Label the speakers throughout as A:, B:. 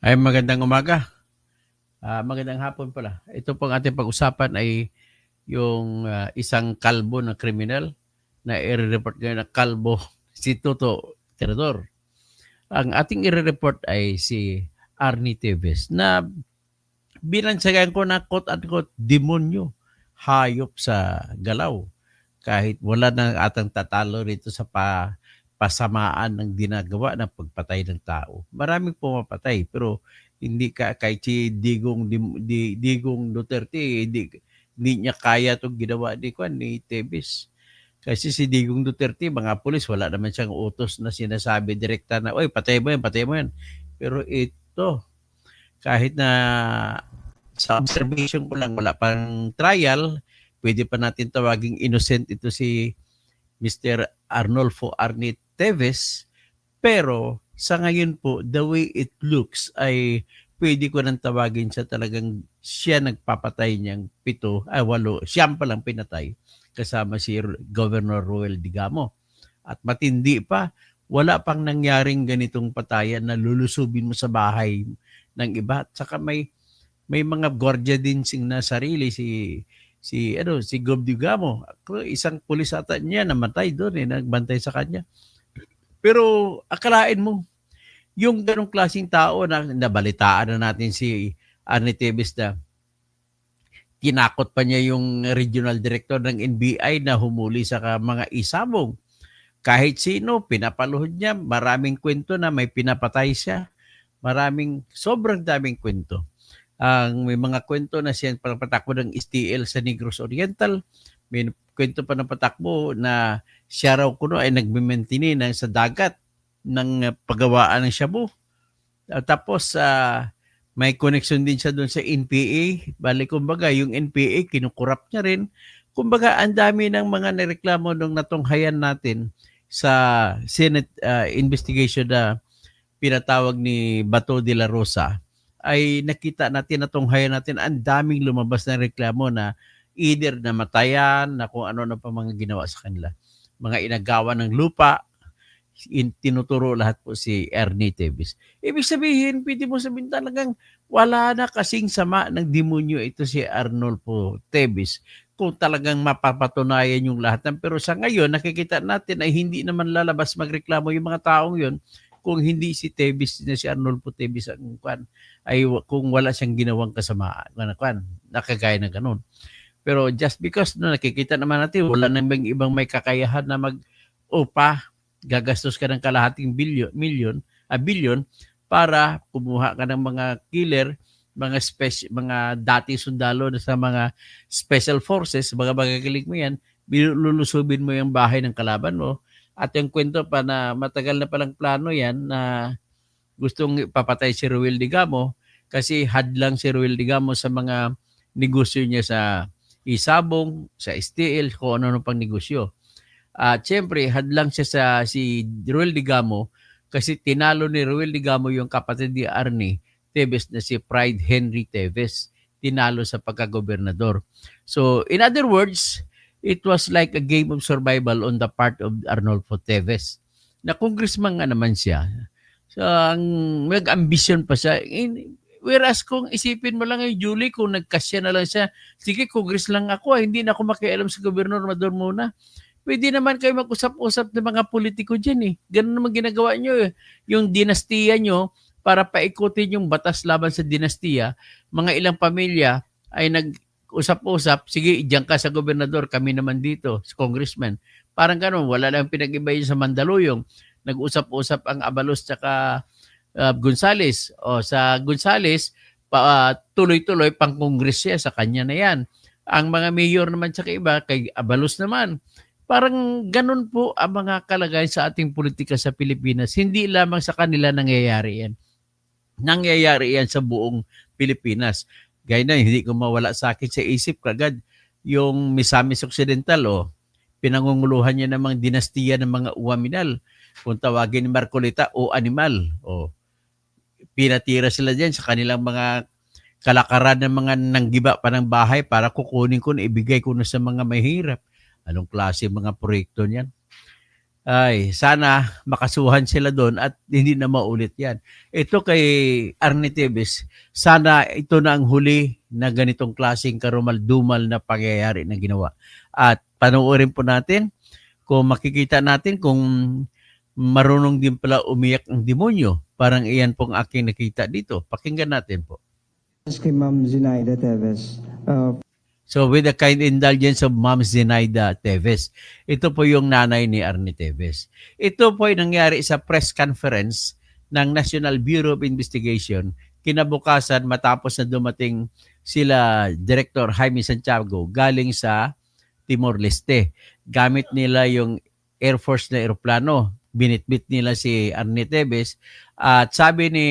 A: Ay magandang umaga. Magandang hapon pala. Ito pong ating pag-usapan ay yung isang kalbo na kriminal na i-report ngayon na kalbo si Toto Tirador. Ang ating i-report ay si Arnie Teves na binansagan ko na quote-unquote demonyo, hayop sa galaw. Kahit wala na atang tatalo rito sa pasamaan ng ginagawa ng pagpatay ng tao. Maraming pumapatay pero hindi ka kahit si Digong Duterte hindi niya kaya 'tong ginawa ni Tevez. Kasi si Digong Duterte, mga pulis, wala naman siyang utos na sinasabi direkta na, "Oy, patay mo 'yan, patay mo 'yan." Pero ito, kahit na sa observation ko lang, wala pang trial, pwede pa natin tawaging innocent ito si Mr. Arnolfo Arnie Teves. Pero sa ngayon po, the way it looks ay pwede ko nang tawagin siya talagang siya nagpapatay niyang 7, 8, siyam palang pinatay kasama si Governor Roel Digamo. At matindi pa, wala pang nangyaring ganitong patayan na lulusubin mo sa bahay ng iba. At saka may mga gwardiya din sing na sarili si Gov Digamo. Isang pulis ata niya namatay doon nagbantay sa kanya. Pero akalain mo, yung ganong klaseng tao na nabalitaan na natin si Arnie Teves na tinakot pa niya yung regional director ng NBI na humuli sa mga isabong. Kahit sino, pinapaluhod niya. Maraming kwento na may pinapatay siya. Sobrang daming kwento. May mga kwento na siya patakbo ng STL sa Negros Oriental. May kwento pa ng patakbo na siya raw kuno ay nagme-maintain sa dagat ng paggawaan ng shabu. Tapos may connection din siya doon sa NPA. Bali kumbaga yung NPA kinukurap niya rin. Kumbaga ang dami ng mga nireklamo nung natunghayan natin sa Senate investigation na pinatawag ni Bato de la Rosa ay nakita natin, natunghayan natin ang daming lumabas na reklamo na either namatayan, na kung ano na pa mga ginawa sa kanila. Mga inagawa ng lupa, tinuturo lahat po si Ernie Teves. Ibig sabihin, pwede mo sabihin talagang wala na kasing sama ng demonyo ito si Arnolfo Teves kung talagang mapapatunayan yung lahat. Pero sa ngayon, nakikita natin ay hindi naman lalabas magreklamo yung mga taong yon kung hindi si Teves na si Arnolfo Teves ang ay kung wala siyang ginawang kasamaan nakagaya ng ganun. Pero just because nakikita naman natin wala namang ibang may kakayahan na upa, gagastos ka ng kalahating bilyon para kumuha ka ng mga killer, mga dati sundalo na sa mga special forces, mga magagaling mo yan, lulusubin mo yung bahay ng kalaban mo. At yung kwento pa na matagal na palang plano yan na gustong papatay si Ruel Digamo kasi hadlang si Ruel Digamo sa mga negosyo niya sa isabong, sa STL, kung ano pang negosyo. At siyempre, hadlang siya si Ruel Digamo kasi tinalo ni Ruel Digamo yung kapatid ni Arnie Teves na si Pride Henry Teves. Tinalo sa pagkagobernador. So, in other words, it was like a game of survival on the part of Arnolfo Teves. Na congressman nga naman siya. So, ang mag-ambisyon pa siya. Whereas kung isipin mo lang Julie, kung nagkasya na lang siya, sige, congress lang ako, hindi na ako makialam sa gobernador muna. Pwede naman kayo mag-usap-usap ng mga politiko dyan eh. Ganun naman ginagawa nyo eh. Yung dinastiya nyo, para paikutin yung batas laban sa dinastiya, mga ilang pamilya ay nag-usap-usap, sige, diyan ka sa gobernador, kami naman dito, sa congressman. Parang ganun, wala lang pinag-iba yun sa Mandaluyong. Nag-usap-usap ang Abalos tsaka Gonzales. O sa Gonzales, tuloy-tuloy pang kongres siya, sa kanya na yan. Ang mga mayor naman tsaka iba, kay Abalos naman, parang ganun po ang mga kalagayan sa ating politika sa Pilipinas. Hindi lamang sa kanila nangyayari yan. Nangyayari yan sa buong Pilipinas. Gaya na, hindi ko mawala sa akin sa isip kagad yung Misamis Occidental, pinangunguluhan niya ng mga dinastiya ng mga Uwaminal. Kung tawagin ni Marcolita o animal. Pinatira sila dyan sa kanilang mga kalakaran ng mga nanggiba pa ng bahay para kukunin ko na ibigay ko na sa mga mahirap. Anong klase mga proyekto niyan? Ay, sana makasuhan sila doon at hindi na maulit yan. Ito kay Arnie Tevez, sana ito na ang huli na ganitong klaseng karumal-dumal na pangyayari na ginawa. At panoorin po natin kung makikita natin kung marunong din pala umiyak ang demonyo. Parang iyan pong aking nakita dito. Pakinggan natin po.
B: Kay Ma'am Zenaida Teves.
A: So with the kind indulgence of Ma'am Zenaida Teves. Ito po yung nanay ni Arnie Teves. Ito po ay nangyari sa press conference ng National Bureau of Investigation kinabukasan matapos na dumating sila Director Jaime Santiago galing sa Timor-Leste. Gamit nila yung Air Force na eroplano. Binitbit nila si Arnie Teves at sabi ni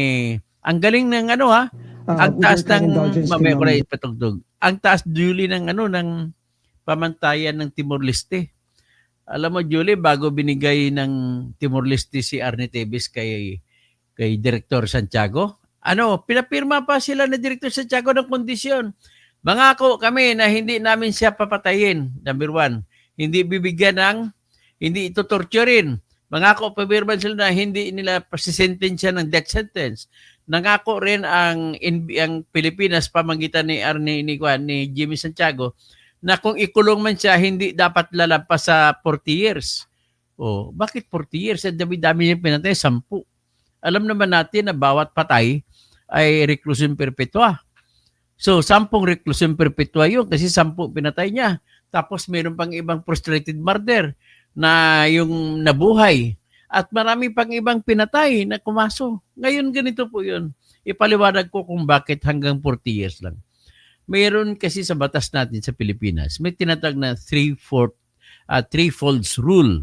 A: ang galing ng ano ha, ang taas ng mamaya ko na ipatugtog. Ang taas Julie ng ano ng pamantayan ng Timor-Leste. Alam mo Julie, bago binigay ng Timor-Leste si Arnie Teves kay Director Santiago, pinapirma pa sila na Director Santiago ng kondisyon. Mangako kami na hindi namin siya papatayin. Number 1, hindi bibigyan ng, hindi ito torturein. Mangako pabirman sila na hindi nila pasisentensya ng death sentence. Nangako rin ang Pilipinas pamagitan ni Arnie ni Jimmy Santiago na kung ikulong man siya hindi dapat lalampas sa 40 years. Oh, bakit 40 years? Ang dami-dami niya pinatay, 10. Alam naman natin na bawat patay ay reclusion perpetua. So, 10 reclusion perpetua yun kasi 10 pinatay niya. Tapos meron pang ibang frustrated murder na yung nabuhay. At marami pang ibang pinatay na kumaso. Ngayon ganito po yun. Ipaliwanag ko kung bakit hanggang 40 years lang. Mayroon kasi sa batas natin sa Pilipinas, may tinatag na three-folds rule.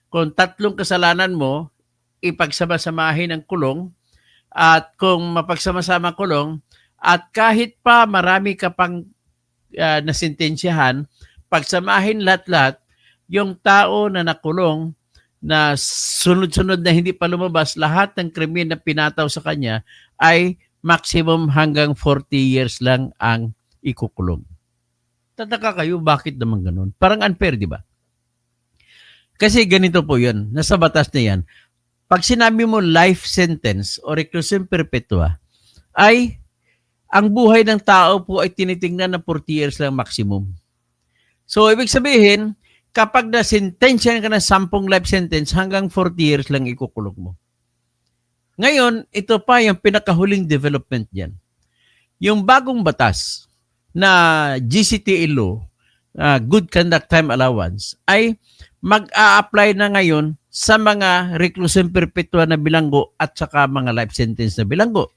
A: Kung 3 kasalanan mo, ipagsama-samahin ng kulong at kung mapagsama-sama kulong at kahit pa marami ka pang nasintensyahan, pagsamahin lahat-lahat, yung tao na nakulong na sunod-sunod na hindi pa lumabas, lahat ng krimen na pinataw sa kanya ay maximum hanggang 40 years lang ang ikukulong. Tataka kayo, bakit naman ganun? Parang unfair, di ba? Kasi ganito po yun, nasa batas na yan. Pag sinabi mo life sentence o reclusion perpetua, ay ang buhay ng tao po ay tinitingnan na 40 years lang maximum. So, ibig sabihin, kapag nasintensyan ka ng 10 life sentence, hanggang 40 years lang ikukulong mo. Ngayon, ito pa yung pinakahuling development dyan. Yung bagong batas na GCTA law, Good Conduct Time Allowance, ay mag-a-apply na ngayon sa mga reclusion perpetua na bilanggo at saka mga life sentence na bilanggo.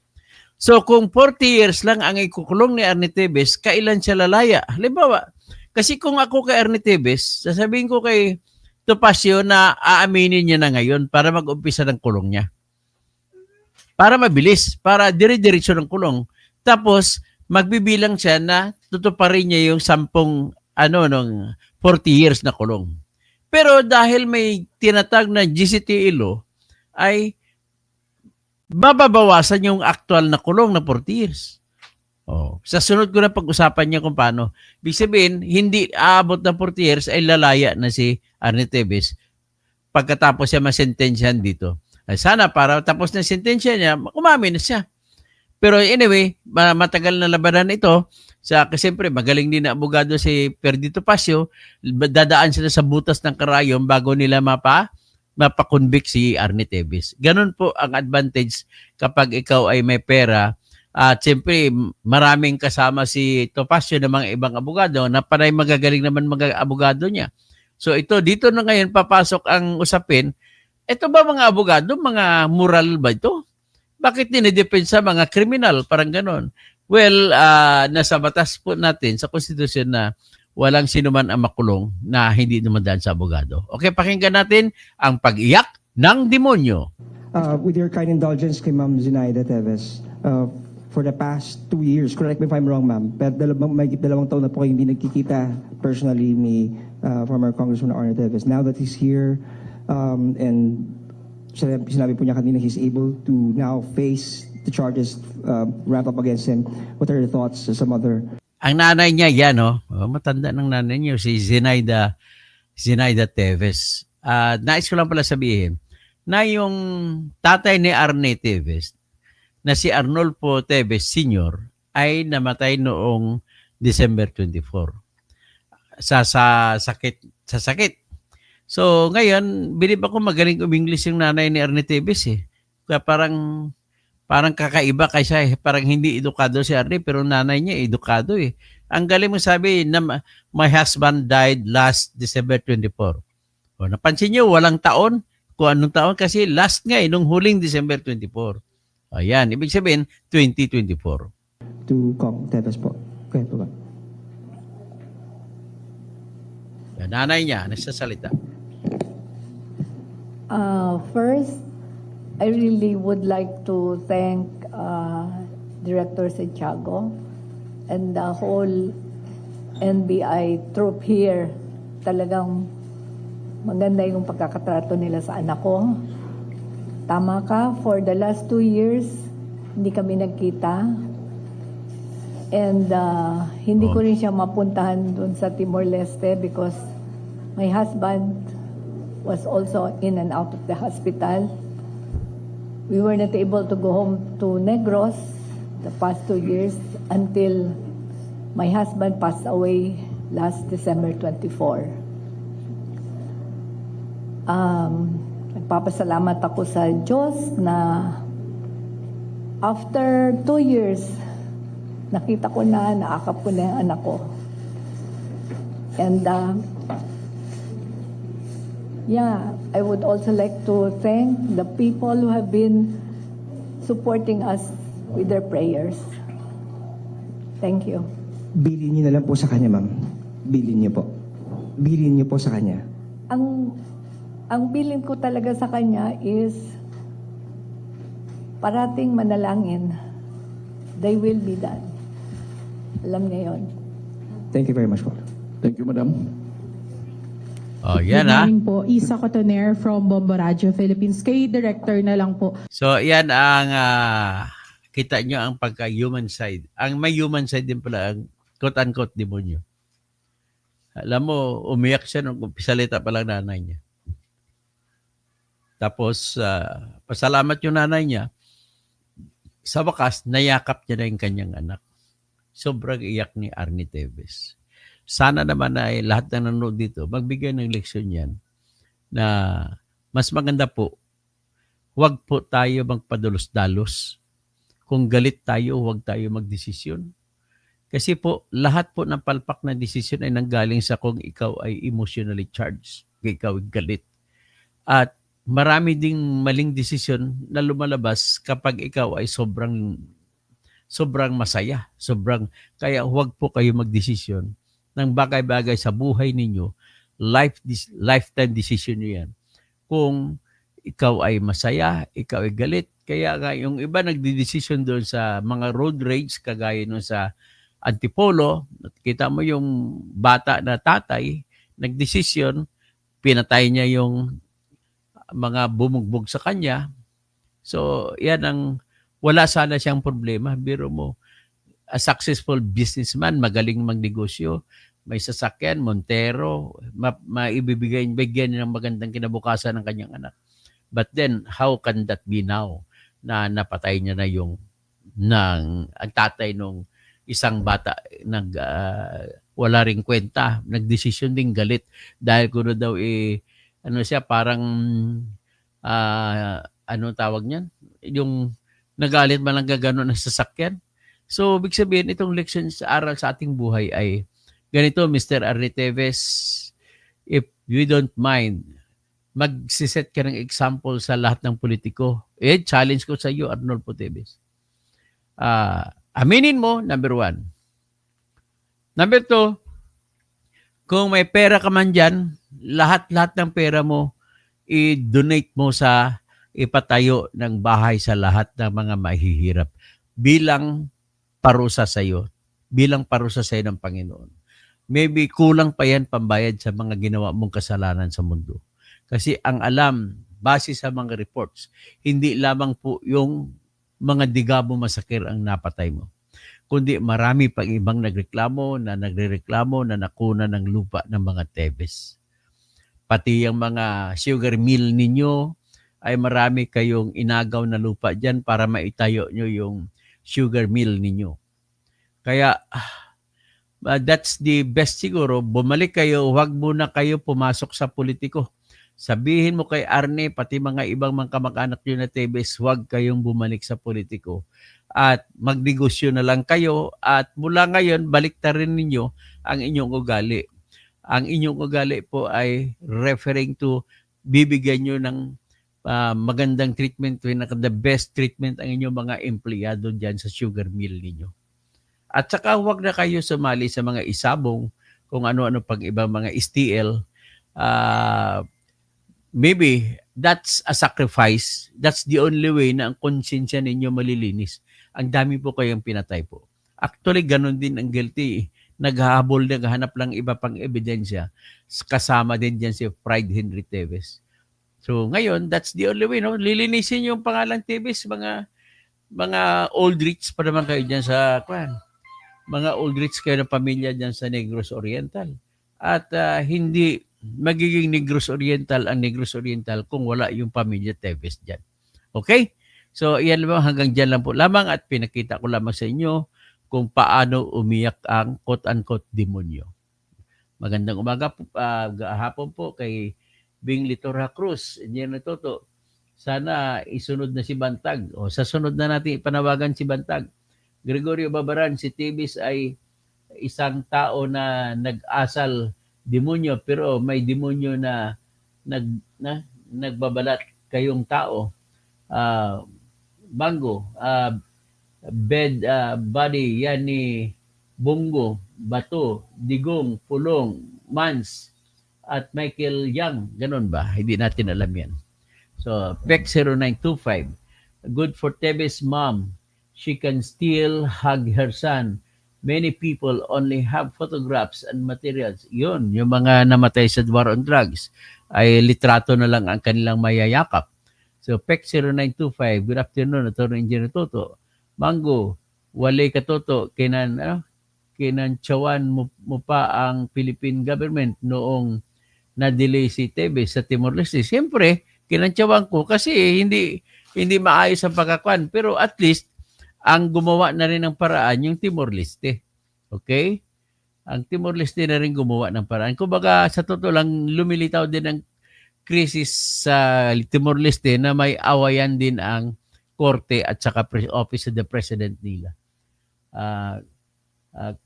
A: So kung 40 years lang ang ikukulong ni Arnie Teves, kailan siya lalaya? Halimbawa, kasi kung ako kay Arnie Teves, sasabihin ko kay Topacio na aaminin niya na ngayon para mag-umpisa ng kulong niya. Para mabilis, para dire-diretso ng kulong. Tapos, magbibilang siya na tutuparin niya yung 10, 40 years na kulong. Pero dahil may tinatag na GCTA law, ay bababawasan yung actual na kulong na 40 years. Oh, sa sunod ko na pag-usapan niya kung paano. Ibig sabihin, hindi aabot ng 40 years ay lalaya na si Arnie Teves pagkatapos siya masentensyahan dito. Ay sana para tapos na sentensya niya, umamin na siya. Pero anyway, matagal na labanan ito. Kasi siyempre, magaling din na abogado si Perdito Pasio. Dadaan sila sa butas ng karayom bago nila mapakonvict si Arnie Teves. Ganun po ang advantage kapag ikaw ay may pera. At siyempre, maraming kasama si Topacio ng mga ibang abogado na panay magagaling naman mga abogado niya. So dito na ngayon papasok ang usapin. Ito ba mga abogado, mga moral ba ito? Bakit dinidepensa mga kriminal? Parang ganon. Well, nasa batas po natin sa konstitusyon na walang sinuman ang makulong na hindi dumadaan sa abogado. Okay, pakinggan natin ang pag-iyak ng demonyo.
B: With your kind indulgence kay Ma'am Zenaida Teves, for the past 2 years, correct me if I'm wrong, ma'am, pero may 2 taon na po kayo hindi nagkikita personally ni former Congressman Arnie Teves. Now that he's here, and sinabi po niya kanina he's able to now face the charges wrapped up against him. What are your thoughts sa mother?
A: Ang nanay niya yan, matanda ng nanay niya, si Zenaida Teves. nais ko lang pala sabihin na yung tatay ni Arne Teves na si Arnolfo Teves Sr. ay namatay noong December 24 sa sakit. So ngayon, bilib ako magaling umingles yung nanay ni Arne Teves eh. Kaya parang kakaiba kaysa parang hindi edukado si Arne pero nanay niya edukado eh. Ang galing mo sabi na my husband died last December 24. O, napansin niyo walang taon kung anong taon kasi last nga nung huling December 24. Ayan, ibig sabihin 2024.
B: To Kong Teves po. Kaya po ba?
A: Yan, nanay niya nagsasalita.
C: First, I really would like to thank Director Santiago and the whole NBI troop here. Talagang maganda yung pagkakatrato nila sa anak ko. Tama ka, for the last 2 years, hindi kami nagkita. And hindi ko rin siya mapuntahan doon sa Timor-Leste because my husband was also in and out of the hospital. We were not able to go home to Negros the past 2 years until my husband passed away last December 24. Nagpapasalamat ako sa Diyos na after 2 years, nakita ko na, naakap ko na yung anak ko. And I would also like to thank the people who have been supporting us with their prayers. Thank you.
B: Bilin niyo na lang po sa kanya, ma'am. Bilin niyo po. Bilin niyo po sa kanya.
C: Ang bilin ko talaga sa kanya is parating manalangin. They will be done. Alam niya yun.
B: Thank you very much po.
D: Thank you, Madam.
A: Oh, yan
E: Good
A: ha.
E: morning po. Isa Cotoner from Bombo Radio Philippines. Kay Director na lang po.
A: So, yan ang kita nyo ang pagka-human side. Ang may human side din pala ang quote-unquote demonyo. Alam mo, umiyak siya nung pisalita pa lang nanay niya. Tapos, pasalamat yung nanay niya. Sa wakas, nayakap niya na yung kanyang anak. Sobrang iyak ni Arne Teves. Sana naman ay lahat na nanonood dito, magbigay ng leksyon yan na mas maganda po, huwag po tayo magpadalos-dalos. Kung galit tayo, huwag tayo magdesisyon. Kasi po, lahat po ng palpak na desisyon ay nanggaling sa kung ikaw ay emotionally charged, kung ikaw ay galit. At marami ding maling desisyon na lumalabas kapag ikaw ay sobrang masaya. Kaya huwag po kayo magdesisyon ng bagay-bagay sa buhay ninyo. Lifetime decision nyo yan. Kung ikaw ay masaya, ikaw ay galit. Kaya nga yung iba nagdidesisyon doon sa mga road rage, kagaya nun sa Antipolo, kita mo yung bata na tatay, nagdesisyon, pinatay niya yung mga bumugbog sa kanya. So, yan ang wala sana siyang problema. Biro mo, a successful businessman, magaling magnegosyo, may sasakyan, Montero, bigyan niya ng magandang kinabukasan ng kanyang anak. But then, how can that be now na napatay niya na yung ang tatay nung isang bata wala ring kwenta, nagdesisyon ding galit dahil kuno daw siya parang ano tawag niyan? Yung nagalit man lang gano'n ng sasakyan. So, big sabihin, itong leksyon sa aral sa ating buhay ay ganito, Mr. Arne Teves, if you don't mind, magsiset ka ng example sa lahat ng politiko. Challenge ko sa iyo, Arnolfo Teves. Aminin mo, number 1. Number 2, kung may pera ka man dyan, lahat-lahat ng pera mo, i-donate mo sa ipatayo ng bahay sa lahat ng mga mahihirap bilang parusa sa iyo. Bilang parusa sa iyo ng Panginoon. Maybe kulang pa yan pambayad sa mga ginawa mong kasalanan sa mundo. Kasi ang alam, base sa mga reports, hindi lamang po yung mga digabo masakir ang napatay mo, kundi marami pang ibang nagreklamo na nakuna ng lupa ng mga Teves. pati yung mga sugar mill ninyo, ay marami kayong inagaw na lupa dyan para maitayo nyo yung sugar mill ninyo. Kaya that's the best siguro. Bumalik kayo, huwag muna kayo pumasok sa politiko. Sabihin mo kay Arne, pati mga ibang mga kamag-anak nyo na Tebes, huwag kayong bumalik sa politiko. At magnegosyo na lang kayo at mula ngayon, baliktarin ninyo ang inyong ugali. Ang inyong ugali po ay referring to bibigyan nyo ng magandang treatment, the best treatment ang inyong mga empleyado dyan sa sugar mill ninyo. At saka huwag na kayo sumali sa mga isabong kung ano-ano pang ibang mga STL. Maybe that's a sacrifice. That's the only way na ang konsensya ninyo malilinis. Ang dami po kayong pinatay po. Actually, ganun din ang guilty. Naghahabol, naghahanap lang iba pang ebidensya. Kasama din dyan si Pride Henry Tevez. So ngayon, that's the only way. No? Lilinisin yung pangalan Tevez. Mga old rich pa naman kayo dyan sa kwan. Mga old rich kayo ng pamilya dyan sa Negros Oriental. At hindi magiging Negros Oriental ang Negros Oriental kung wala yung pamilya Tevez dyan. Okay? So, yan lang hanggang dyan lang po lamang at pinakita ko lamang sa inyo kung paano umiyak ang quote-unquote demonyo. Magandang umaga po, hapon po kay Bing Litorha Cruz. Engineer Toto, sana isunod na si Bantag. O sa sunod na natin ipanawagan si Bantag. Gregorio Babaran, si Tevez ay isang tao na nag-asal demonyo pero may demonyo na nagbabalat kayong tao. Bango, body, yan ni Bungo, Bato, Digong, Pulong, Mans, at Michael Yang. Ganun ba? Hindi natin alam yan. So, PEC 0925. Good for Tevez mom. She can still hug her son. Many people only have photographs and materials. Yun, yung mga namatay sa war on drugs ay litrato na lang ang kanilang mayayakap. So, PEC 0925. Good afternoon, Atty. Engineer Toto. Mango, wale ka Toto. Kinantsawan mo pa ang Philippine government noong na-delay si Tevez sa Timor-Leste. Siyempre, kinantsawan ko kasi hindi maayos ang pagkakuan. Pero at least, ang gumawa na rin ng paraan yung Timor-Leste. Okay? Ang Timor-Leste na rin gumawa ng paraan. Kumbaga, sa totoo lang, lumilitaw din ang krisis sa Timor-Leste na may awayan din ang korte at saka office of the president nila.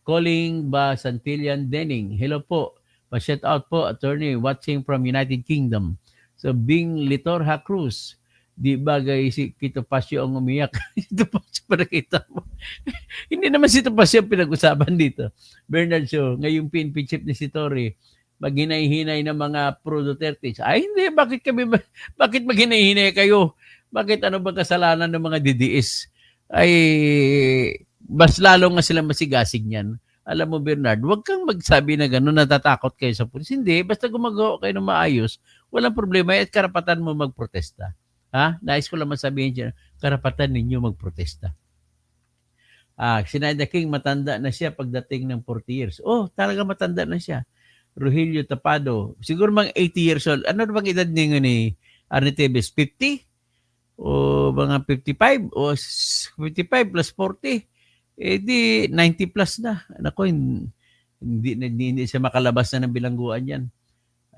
A: Calling ba Santillan Denning? Hello po. Pa-shout out po, attorney, watching from United Kingdom. So, Bing Litorha Cruz, di bagay si Kito Pasio ang umiyak. Kito Pasio pa nakita mo. Hindi naman si Kito Pasio ang pinag-usapan dito. Bernard Shaw, ngayong PNP chief ni si Torre, maghinay-hinay ng mga pro-Duterte. Ay hindi, bakit maghinay-hinay kayo? Bakit ano ba kasalanan ng mga DDS? Ay, mas lalo nga silang masigasig niyan. Alam mo Bernard, huwag kang magsabi na gano'n, natatakot kayo sa pulis. Hindi, basta gumagawa kayo ng maayos, walang problema at karapatan mo magprotesta. Ha? Nais ko lang masabihin dyan, karapatan ninyo magprotesta. Si Naida King, matanda na siya pagdating ng 40 years. Oh, talaga matanda na siya. Rogelio Tapado, siguro mga 80 years old. Ano bang edad niya ni Arne Tevez? 50? O mga 55? O 55 plus 40? Eh di 90 plus na. Nako, hindi siya makalabas na ng bilangguan yan.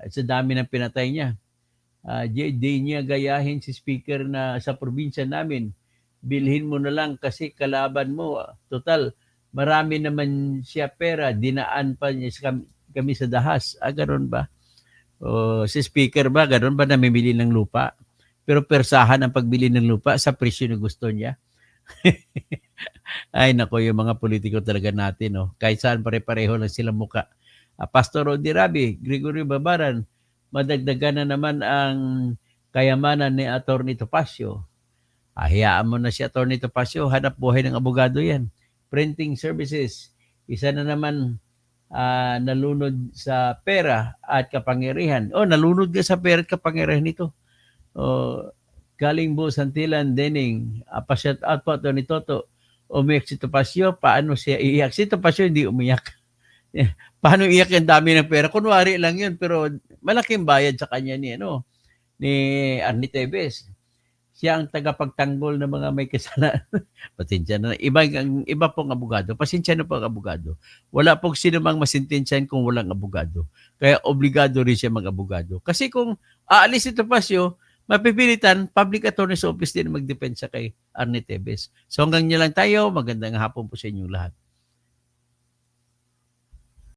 A: Sa dami ng pinatay niya. Di niya gayahin si speaker na sa probinsya namin. Bilhin mo na lang kasi kalaban mo. Total, marami naman siya pera. Dinaan pa niya kami sa dahas. Ganoon ba? O, si speaker ba? Ganoon ba namimili ng lupa? Pero persahan ang pagbili ng lupa sa presyo na gusto niya. Ay nako, yung mga politiko talaga natin, no? Kahit saan pare-pareho lang sila muka. Pastor Rodi Rabi, Gregorio Babaran, madagdagan na naman ang kayamanan ni Atty. Topacio. Hayaan mo na si Atty. Topacio, hanap buhay ng abogado yan. Printing services, isa na naman nalunod sa pera at kapangyarihan. Nalunod ka sa pera at kapangyarihan nito. Galing po Santillan Denning, pa-shout out po Atty. Toto. Umiyak si Topacio, paano siya iiyak? Si Topacio hindi umiyak. Paano iyak yung dami ng pera? Kunwari lang yun, pero malaking bayad sa kanya ni Arnie Tevez. Siya ang tagapagtanggol ng mga may kasalanan. Pasensya na. Iba pong abogado. Pasensya na po ang abogado. Wala pong sino mang masintensyahan kung walang abogado. Kaya obligado rin siya mag-abogado. Kasi kung aalis ito Pasio, mapipilitan, public attorney's office din magdepensa kay Arnie Tevez. So hanggang niya lang tayo. Magandang hapon po sa inyong lahat.